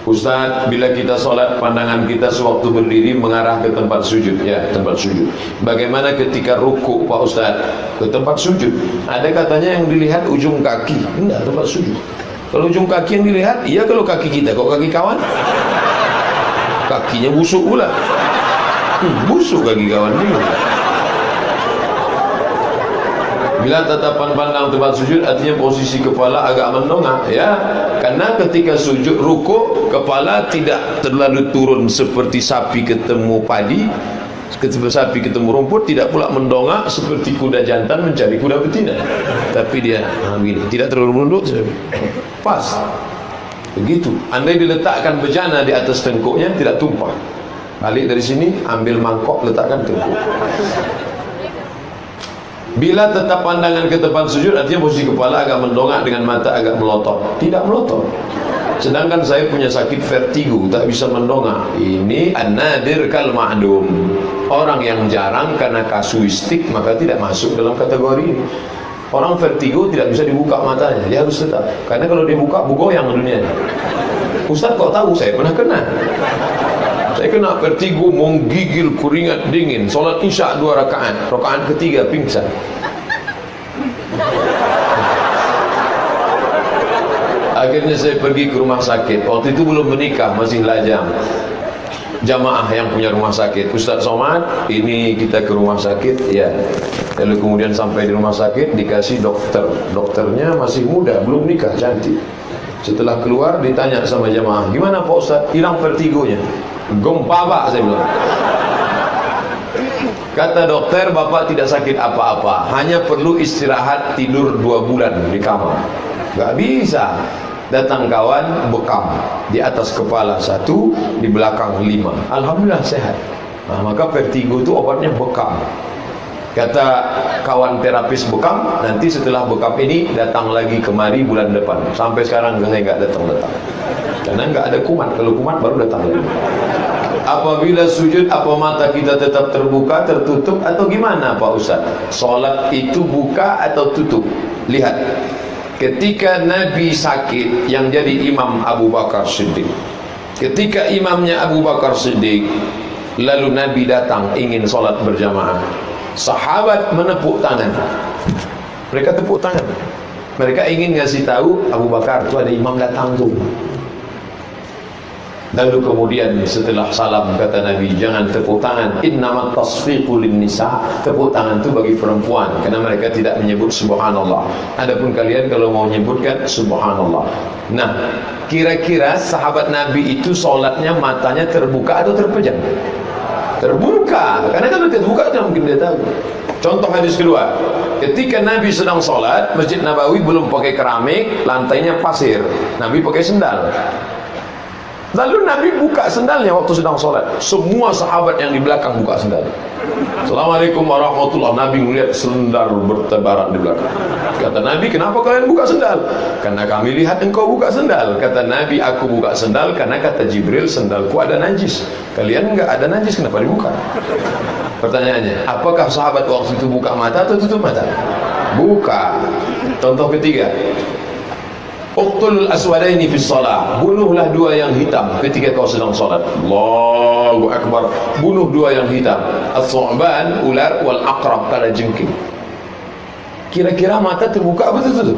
Ustaz, bila kita sholat, pandangan kita sewaktu berdiri mengarah ke tempat sujud. Ya, tempat sujud. Bagaimana ketika rukuk, Pak Ustaz? Ke tempat sujud. Ada katanya yang dilihat ujung kaki. Enggak, tempat sujud. Kalau ujung kaki yang dilihat, iya kalau kaki kita. Kalau kaki kawan, kakinya busuk pula. Busuk kaki kawan ini. Bila tatapan pandang tempat sujud, artinya posisi kepala agak mendongak, ya. Karena ketika sujud rukuk, kepala tidak terlalu turun seperti sapi ketemu padi, ketika sapi ketemu rumput, tidak pula mendongak seperti kuda jantan mencari kuda betina. Tapi dia begini, tidak terlalu menunduk, pas. Begitu. Andai diletakkan bejana di atas tengkuknya, tidak tumpah. Balik dari sini, ambil mangkok, letakkan tengkuk. Bila tetap pandangan ke tempat sujud, artinya posisi kepala agak mendongak dengan mata agak melotot. Tidak melotot. Sedangkan saya punya sakit vertigo, tak bisa mendongak. Ini an-nadir kal ma'dum. Orang yang jarang karena kasuistik, maka tidak masuk dalam kategori ini. Orang vertigo tidak bisa dibuka matanya, dia harus tetap. Karena kalau dia buka, goyang dunianya. Ustaz kok tahu? Saya pernah kena. Saya kena vertigo, menggigil, keringat dingin. Solat isya 2 rakaat, rakaat ketiga pingsan. Akhirnya saya pergi ke rumah sakit. Waktu itu belum menikah, masih lajang. Jamaah yang punya rumah sakit, Ustaz Somad, ini kita ke rumah sakit, ya. Lalu kemudian sampai di rumah sakit, dikasih dokter. Dokternya masih muda, belum nikah, cantik. Setelah keluar ditanya sama jamaah, gimana Pak Ustaz? Hilang vertigonya? Gempa Pak, saya bilang. Kata dokter, Bapak tidak sakit apa-apa, hanya perlu istirahat tidur 2 bulan di kamar. Gak bisa. Datang kawan, bekam. Di atas kepala 1, di belakang 5. Alhamdulillah sehat. Nah, maka vertigo itu obatnya bekam. Kata kawan terapis bekam, nanti setelah bekam ini datang lagi kemari bulan depan. Sampai sekarang saya nggak datang-datang. Karena nggak ada kumat. Kalau kumat baru datang lagi. Apabila sujud, apa mata kita tetap terbuka, tertutup, atau gimana Pak Ustaz? Solat itu buka atau tutup? Lihat, ketika Nabi sakit, yang jadi imam Abu Bakar Siddiq. Ketika imamnya Abu Bakar Siddiq, lalu Nabi datang ingin solat berjamaah. Sahabat menepuk tangan. Mereka tepuk tangan. Mereka ingin ngasih tahu Abu Bakar itu ada imam datang tuh. Lalu kemudian setelah salam kata Nabi, jangan tepuk tangan. Innamat tasfiqu lin-nisa. Tepuk tangan itu bagi perempuan, karena mereka tidak menyebut subhanallah. Adapun kalian kalau mau menyebutkan subhanallah. Nah, kira-kira sahabat Nabi itu sholatnya matanya terbuka atau terpejam? Terbuka, karena kalau terbuka tidak mungkin dia tahu. Contoh hadis kedua, ketika Nabi sedang sholat, Masjid Nabawi belum pakai keramik, lantainya pasir, Nabi pakai sendal. Lalu Nabi buka sendalnya waktu sedang sholat. Semua sahabat yang di belakang buka sendal. Assalamualaikum warahmatullahi wabarakatuh. Nabi melihat sendal bertebaran di belakang. Kata Nabi, kenapa kalian buka sendal? Karena kami lihat engkau buka sendal. Kata Nabi, aku buka sendal karena kata Jibril, sendalku ada najis. Kalian enggak ada najis, kenapa dibuka? Pertanyaannya, apakah sahabat waktu itu buka mata atau tutup mata? Buka. Contoh ketiga, uqtul aswadaini fi shalah. Bunuhlah 2 yang hitam ketika kau sedang salat. Allahu akbar. Bunuh 2 yang hitam. As-su'ban, ular, wal aqrab, kalajengking. Kira-kira mata terbuka apa tutup?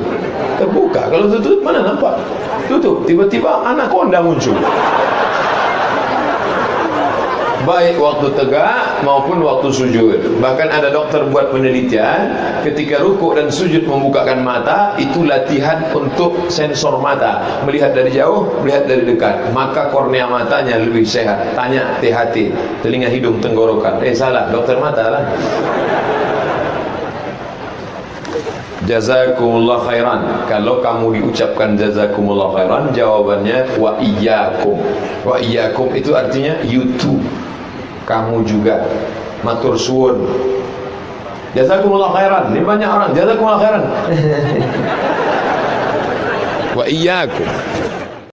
Terbuka. Kalau tutup mana nampak? Tutup. Tiba-tiba anaconda muncul. Baik waktu tegak maupun waktu sujud. Bahkan ada dokter buat penelitian, ketika rukuk dan sujud membukakan mata, itu latihan untuk sensor mata, melihat dari jauh, melihat dari dekat. Maka kornea matanya lebih sehat. Tanya THT, telinga hidung tenggorokan. Salah, dokter mata lah. Jazakumullah khairan. Kalau kamu diucapkan jazakumullah khairan, jawabannya wa iyyakum. Wa iyyakum itu artinya you too, kamu juga. Matur suwun. Jazakumullah khairan. Ini banyak orang jazakumullah khairan. Wa iyyakum.